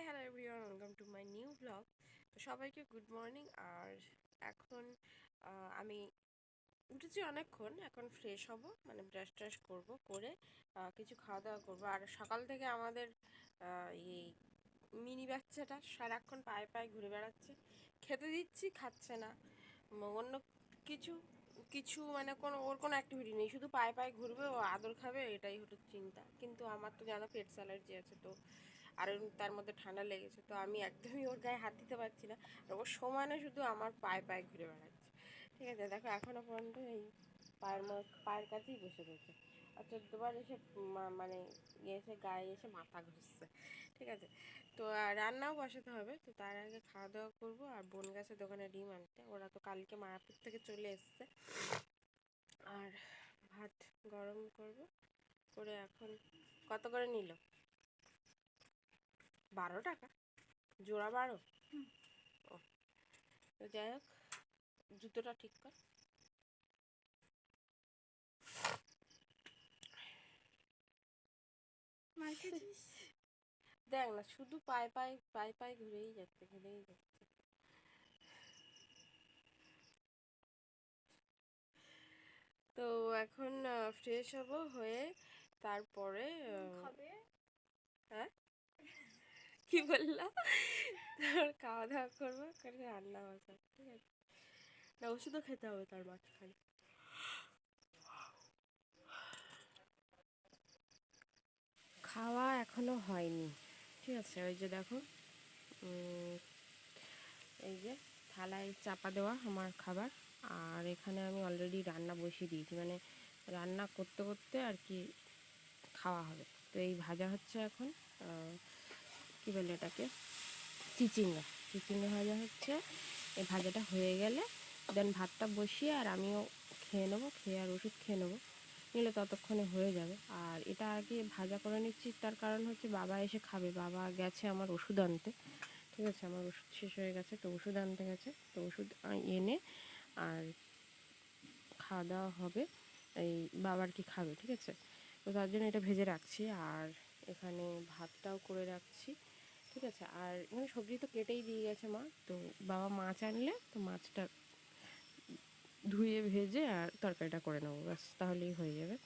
Hello everyone, welcome to my new blog. তো সবাইকে good morning. আর এখন আমি উঠেছি অনেকক্ষণ। এখন ফ্রেশ হব, মানে ব্রাশ ট্রাশ করবো, করে কিছু খাওয়া দাওয়া করবো। আর সকাল থেকে আমাদের এই মিনি বাচ্চাটা সারাক্ষণ পায়ে পায়ে ঘুরে বেড়াচ্ছে। খেতে দিচ্ছি, খাচ্ছে না। অন্য কিছু কিছু মানে ওর কোনো অ্যাক্টিভিটি নেই, শুধু পায়ে পায়ে ঘুরবে, ও আদর খাবে, এটাই হলো চিন্তা। কিন্তু আমার তো জানো পেটস অ্যালার্জি আছে, তো আর তার মধ্যে ঠান্ডা লেগেছে, তো আমি একদমই ওর গায়ে হাত দিতে পারছি না। আর ওর সমানে শুধু আমার পায়ে পায়ে ঘুরে বেড়াচ্ছে। ঠিক আছে, দেখো এখনও পর্যন্ত এই পায়ের কাছেই বসে রয়েছে। আর 14বার এসে মানে এসে গায়ে এসে মাথা ঘুরছে। ঠিক আছে, তো রান্নাও বসাতে হবে। তো তার আগে খাওয়া দাওয়া করবো। আর বোন গেছে দোকানে ডিম আনতে, ওরা তো কালকে মায়াপুর থেকে চলে এসছে। আর ভাত গরম করব, করে এখন কত করে নিল? 12 টাকা জোড়া, 12। ও, তো যাই হোক, জুতোটা ঠিক কর। দেখ না, শুধু পায়ে পায়ে পায়ে পায়ে ঘুরেই যাচ্ছে, ঘুরেই যাচ্ছে। তো এখন ফ্রেশ হব, হয়ে তারপরে হ্যাঁ কি বললাম, তারপর খাওয়া দাওয়া করবো, করে রান্না বসাবো। ঠিক আছে, না ওষুধও খেতে হবে তার মাঝখানে। খাওয়া এখনো হয়নি। ঠিক আছে, ওই যে দেখো, এই যে থালায় চাপা দেওয়া আমার খাবার। আর এখানে আমি অলরেডি রান্না বসিয়ে দিয়েছি, মানে রান্না করতে করতে আর কি খাওয়া হবে। তো এই ভাজা হচ্ছে এখন, কী বলে এটাকে, চিচিঙ্গা। চিচিঙ্গা ভাজা হচ্ছে। এই ভাজাটা হয়ে গেলে দেন ভাতটা বসিয়ে আর আমিও খেয়ে নেবো, খেয়ে আর ওষুধ খেয়ে নেবো, নিলে ততক্ষণে হয়ে যাবে। আর এটা আগে ভাজা করে নিচ্ছি, তার কারণ হচ্ছে বাবা এসে খাবে। বাবা গেছে আমার ওষুধ আনতে। ঠিক আছে, আমার ওষুধ শেষ হয়ে গেছে, তো ওষুধ আনতে গেছে। তো ওষুধ এনে আর খাওয়া দাওয়া হবে। এই বাবার কি খাবে, ঠিক আছে, তো তার জন্য এটা ভেজে রাখছি। আর এখানে ভাতটাও করে রাখছি। ঠিক আছে, আর এখানে সবজি তো কেটেই দিয়ে গেছে মা। তো বাবা মাছ আনলে তো মাছটা ধুয়ে ভেজে আর তরকারিটা করে নেবো, ব্যাস, তাহলেই হয়ে যাবে।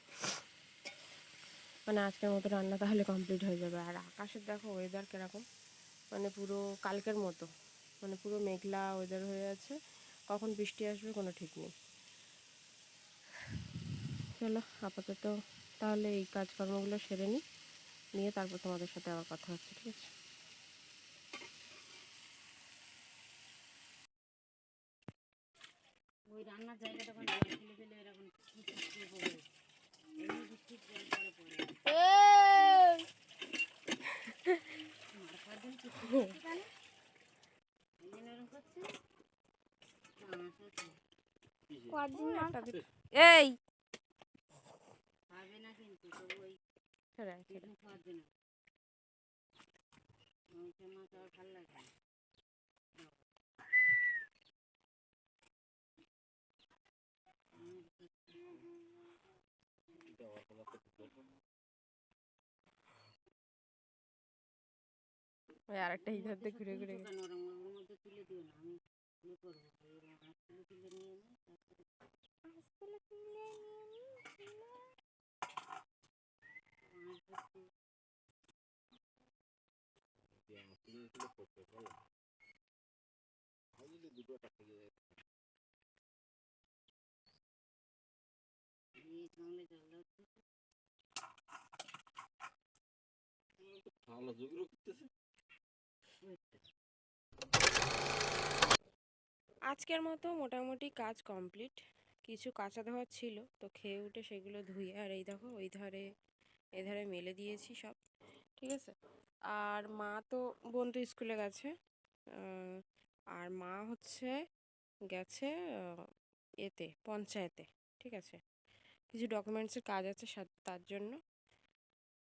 মানে আজকের মতো রান্না তাহলে কমপ্লিট হয়ে যাবে। আর আকাশের দেখো ওয়েদার কীরকম, মানে পুরো কালকের মতো, মানে পুরো মেঘলা ওয়েদার হয়ে আছে। কখন বৃষ্টি আসবে কোনো ঠিক নেই। চলো আপাতত তাহলে এই কাজকর্মগুলো সেরে নিই, নিয়ে তারপর তোমাদের সাথে আবার কথা হচ্ছে। ঠিক আছে, ওই রান্নার জায়গাটা জল ফেলে ফেলে এরকম কি থাকতে হবে, এমনি বৃষ্টির জল পরে পরে মার খাওয়ার জন্য কিছু করছে কেন, এই জন্য এরকম করছে। এই খাবে না কিন্তু তবু ওই টিফিন খাওয়ার জন্য মাংসের মাছ আর ভালো লাগে না। ওই আরেকটা ইধার দিয়ে ঘুরে ঘুরে কেন ওর মধ্যে তুলে দিও না, আমি ইয়ে করবো, হাত তুলে তুলে নিয়ে নে, তারপরে এই সামনে জল দাও তো। আজকের মতো মোটামুটি কাজ কমপ্লিট। কিছু কাঁচা ধোয়া ছিল, তো খেয়ে উঠে সেগুলো ধুয়ে, আর এই দেখো ওই ধারে এধারে মেলে দিয়েছি সব। ঠিক আছে, আর মা তো, বোন তো স্কুলে গেছে। আর মা হচ্ছে গেছে এতে পঞ্চায়েতে। ঠিক আছে, কিছু ডকুমেন্টসের কাজ আছে তার জন্য।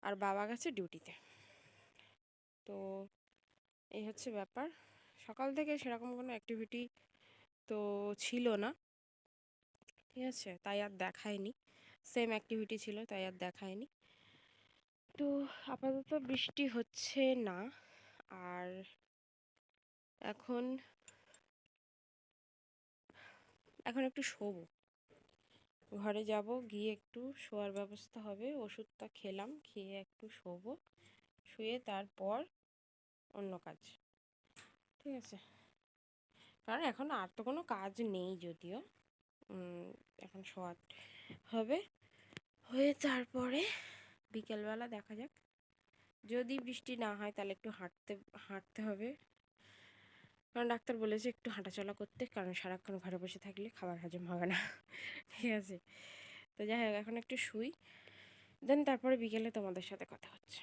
আর বাবা গেছে ডিউটিতে। তো এই হচ্ছে ব্যাপার। সকাল থেকে সেরকম কোনো অ্যাক্টিভিটি তো ছিল না। ঠিক আছে, তাই আর দেখায়নি। সেম অ্যাক্টিভিটি ছিল, তাই আর দেখায়নি। তো আপাতত বৃষ্টি হচ্ছে না। আর এখন এখন একটু শোবো, ঘরে যাব, গিয়ে একটু শোয়ার ব্যবস্থা হবে, ওষুধটা খেলাম, খেয়ে একটু শোবো, শুয়ে তারপর অন্য কাজ। ঠিক আছে, কারণ এখন আর তো কোনো কাজ নেই যদিও। এখন শোয়া হবে, হয়ে তারপরে বিকেলবেলা দেখা যাক, যদি বৃষ্টি না হয় তাহলে একটু হাঁটতে হাঁটতে হবে, কারণ ডাক্তার বলেছে একটু হাঁটাচলা করতে, কারণ সারাক্ষণ ঘরে বসে থাকলে খাবার হজম হবে না। ঠিক আছে, তো যাই হোক এখন একটু শুই, দেন তারপরে বিকেলে তোমাদের সাথে কথা হচ্ছে।